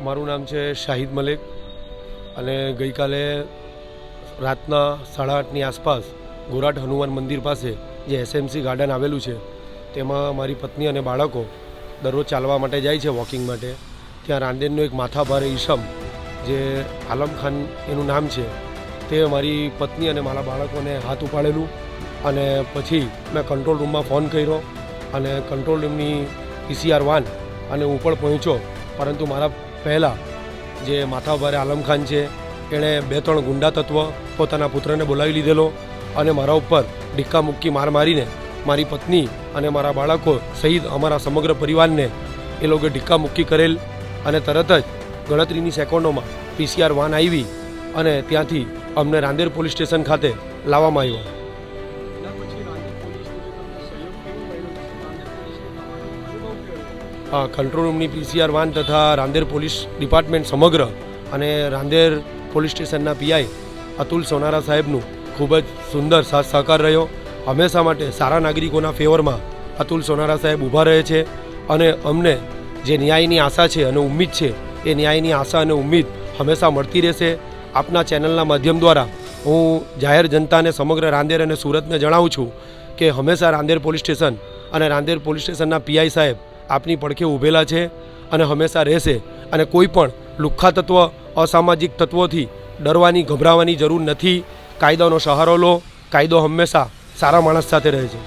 મારું નામ છે શાહિદ મલિક અને ગઈકાલે રાતના 8:30ની આસપાસ ગોરાટ હનુમાન મંદિર પાસે જે એસએમસી ગાર્ડન આવેલું છે તેમાં મારી પત્ની અને બાળકો દરરોજ ચાલવા માટે જાય છે, વોકિંગ માટે. ત્યાં રાંદેરનો એક માથાભારે ઈસમ જે આલમ ખાન એનું નામ છે, તે મારી પત્ની અને મારા બાળકોને હાથ ઉપાડેલું અને પછી મેં કંટ્રોલ રૂમમાં ફોન કર્યો અને કંટ્રોલ રૂમની PCR વાન અને હું પણ પહોંચ્યો. પરંતુ મારા પહેલાં જે માથાભારે આલમ ખાન છે એણે 2-3 ગુંડા તત્વ પોતાના પુત્રને બોલાવી લીધેલો અને મારા ઉપર ડિક્કા મુક્કી માર મારીને મારી પત્ની અને મારા બાળકો સહિત અમારા સમગ્ર પરિવારને એ લોકોએ ડિક્કા મુક્કી કરેલ અને તરત જ ગણતરીની સેકન્ડોમાં PCR વાન આવી અને ત્યાંથી અમને રાંદેર પોલીસ સ્ટેશન ખાતે લાવવામાં આવ્યા. હા, કંટ્રોલ રૂમની PCR વાન તથા રાંદેર પોલીસ ડિપાર્ટમેન્ટ સમગ્ર અને રાંદેર પોલીસ સ્ટેશનના PI અતુલ સોનારા સાહેબનું ખૂબ જ સુંદર સાથ સહકાર રહ્યો. હંમેશા માટે સારા નાગરિકોના ફેવરમાં અતુલ સોનારા સાહેબ ઊભા રહે છે અને અમને જે ન્યાયની આશા છે અને ઉમ્મીદ છે એ ન્યાયની આશા અને ઉમ્મીદ હંમેશા મળતી રહેશે. આપના ચેનલના માધ્યમ દ્વારા હું જાહેર જનતાને સમગ્ર રાંદેર અને સુરતને જણાવું છું કે હંમેશા રાંદેર પોલીસ સ્ટેશન અને રાંદેર પોલીસ સ્ટેશનના PI સાહેબ આપની પડખે ઊભેલા છે અને હંમેશા રહેશે. અને કોઈ પણ લુખ્ખા તત્વ, અસામાજિક તત્વોથી ડરવાની, ગભરાવાની જરૂર નથી. કાયદાનો સહારો લો. કાયદો હંમેશા સારા માણસ સાથે રહે છે.